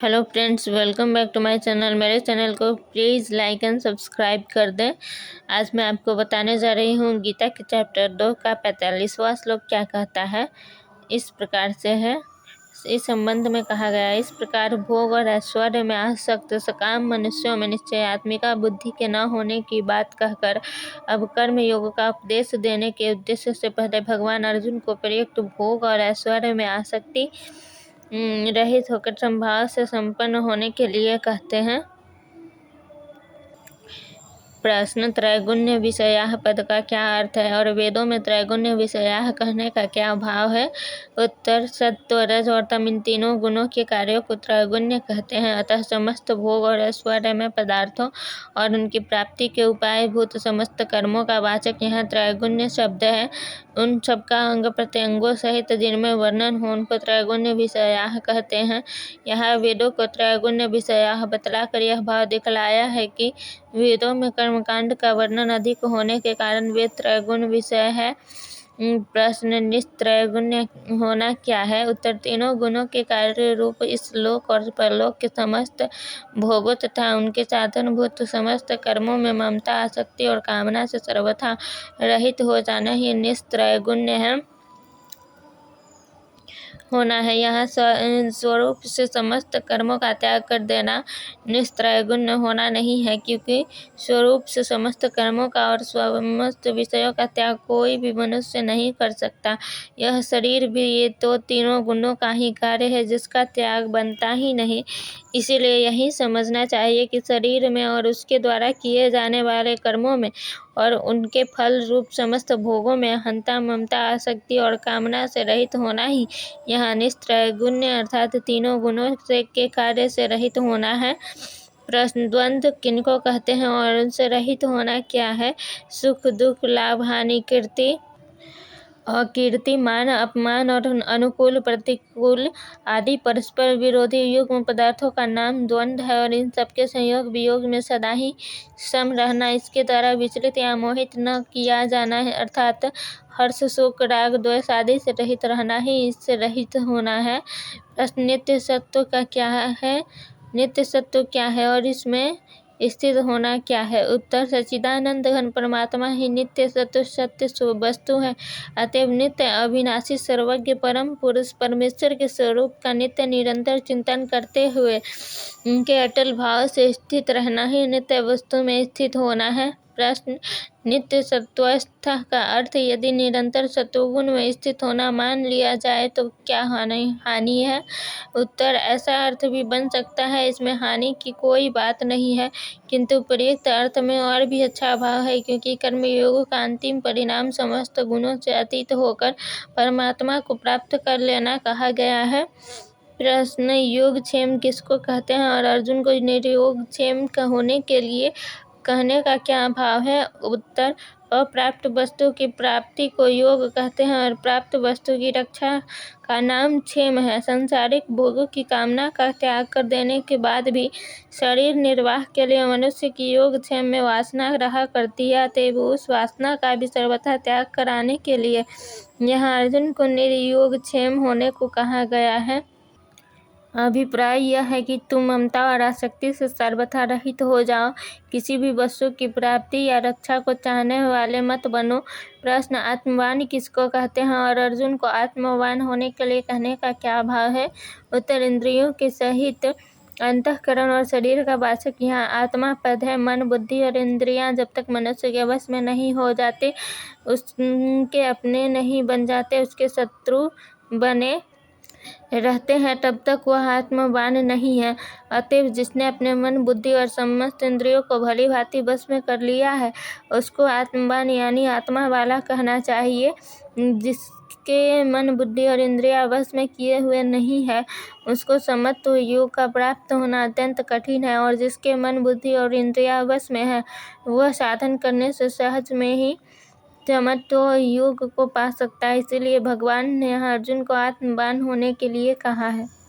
Hello friends, welcome back to my channel. मेरे channel को please like and subscribe कर दें। आज मैं आपको बताने जा रही हूँ गीता के चैप्टर 2 का 45वां श्लोक क्या कहता है। इस प्रकार से है, इस संबंध में कहा गया है, इस प्रकार भोग और ऐश्वर्य में आसक्त सकाम मनुष्यों में निश्चयात्मिका बुद्धि के न होने की बात कहकर अब कर्म योग का उपदेश देने के उद्देश्य से पहले भगवान अर्जुन को प्रयुक्त भोग और ऐश्वर्य में आसक्ति रहित होकर संभाव से संपन्न होने के लिए कहते हैं। प्रश्न: त्रैगुण्य विषयाः पद का क्या अर्थ है और वेदों में त्रैगुण्य विषयाः कहने का क्या भाव है। उत्तर: सत्व, रज और तम इन तीनों गुणों के कार्यों को त्रैगुण्य कहते हैं। अतः समस्त भोग और ऐश्वर्य में पदार्थों और उनकी प्राप्ति के उपाय भूत समस्त कर्मों का वाचक यहाँ त्रैगुण्य शब्द है। उन सबका अंग प्रत्यंगों सहित जिनमें वर्णन हो उनको त्रैगुण्य विषयाः कहते हैं। यहाँ वेदों को त्रैगुण्य विषयाः बतलाकर यह भाव दिखलाया है कि वेदों में कर्मकांड का वर्णन अधिक होने के कारण वे त्रैगुण विषय है। प्रश्न: निस्त्रैगुण्य होना क्या है। उत्तर: तीनों गुणों के कार्य रूप इस लोक और परलोक के समस्त भोगों तथा उनके साधनभूत समस्त कर्मों में ममता, आसक्ति और कामना से सर्वथा रहित हो जाना ही निस्त्रैगुण्य है होना है। यहाँ स्वरूप से समस्त कर्मों का त्याग कर देना निस्त्रैगुण्य होना नहीं है, क्योंकि स्वरूप से समस्त कर्मों का और समस्त विषयों का त्याग कोई भी मनुष्य नहीं कर सकता। यह शरीर भी ये तो तीनों गुणों का ही कार्य है जिसका त्याग बनता ही नहीं। इसीलिए यही समझना चाहिए कि शरीर में और उसके द्वारा किए जाने वाले कर्मों में और उनके फल रूप समस्त भोगों में अहंता, ममता, आसक्ति और कामना से रहित होना ही यहाँ निस्त्रैगुण्य अर्थात तीनों गुणों से के कार्य से रहित होना है। प्रश्न: द्वंद्व किनको कहते हैं और उनसे रहित होना क्या है। सुख दुख, लाभ हानि, कीर्ति अकीर्ति, मान अपमान और अनुकूल प्रतिकूल आदि परस्पर विरोधी युग्म पदार्थों का नाम द्वंद्व है और इन सबके संयोग वियोग में सदा ही सम रहना, इसके द्वारा विचलित या मोहित न किया जाना है, अर्थात हर्ष सुख राग द्वेष आदि से रहित रहना ही इससे रहित होना है। प्रश्न: नित्य सत्व का क्या है। नित्य सत्व क्या है और इसमें स्थित होना क्या है। उत्तर: सच्चिदानंद घन परमात्मा ही नित्य सत्व सत्य वस्तु है। अतएव नित्य अविनाशी सर्वज्ञ परम पुरुष परमेश्वर के स्वरूप का नित्य निरंतर चिंतन करते हुए उनके अटल भाव से स्थित रहना ही नित्य वस्तु में स्थित होना है। प्रश्न: नित्य सत्वस्थ का अर्थ यदि निरंतर सत्वगुण में स्थित होना मान लिया जाए तो क्या हानि है। उत्तर: ऐसा अर्थ भी बन सकता है, इसमें हानि की कोई बात नहीं है, किंतु प्रयुक्त अर्थ में और भी अच्छा भाव है, क्योंकि कर्मयोग का अंतिम परिणाम समस्त गुणों से अतीत होकर परमात्मा को प्राप्त कर लेना कहा गया है। प्रश्न: योगक्षेम किसको कहते हैं और अर्जुन को निर्योगक्षेम होने के लिए कहने का क्या भाव है। उत्तर: अप्राप्त वस्तु की प्राप्ति को योग कहते हैं और प्राप्त वस्तु की रक्षा का नाम क्षेम है। सांसारिक भोगों की कामना का त्याग कर देने के बाद भी शरीर निर्वाह के लिए मनुष्य की योगक्षेम में वासना रहा करती है, अतएव उस वासना का भी सर्वथा त्याग कराने के लिए यहाँ अर्जुन को निर्योगक्षेम होने को कहा गया है। अभिप्राय यह है कि तुम ममता और आसक्ति से सर्वथा रहित हो जाओ, किसी भी वस्तु की प्राप्ति या रक्षा को चाहने वाले मत बनो। प्रश्न: आत्मवान किसको कहते हैं और अर्जुन को आत्मवान होने के लिए कहने का क्या भाव है। उत्तर: इंद्रियों के सहित अंतःकरण और शरीर का वाचक यहाँ आत्मा पद है। मन, बुद्धि और इंद्रियां जब तक मनुष्य के वश में नहीं हो जाते, उसके अपने नहीं बन जाते, उसके शत्रु बने रहते हैं, तब तक वह आत्मवान नहीं है। अतएव जिसने अपने मन, बुद्धि और समस्त इंद्रियों को भली भांति वश में कर लिया है उसको आत्मवान यानी आत्मा वाला कहना चाहिए। जिसके मन, बुद्धि और इंद्रियां वश में किए हुए नहीं है उसको समत्व योग का प्राप्त होना अत्यंत कठिन है, और जिसके मन, बुद्धि और इंद्रियां वश में है वह साधन करने से सहज में ही समत्व योग को पा सकता है। इसीलिए भगवान ने यहाँ अर्जुन को आत्मवान होने के लिए कहा है।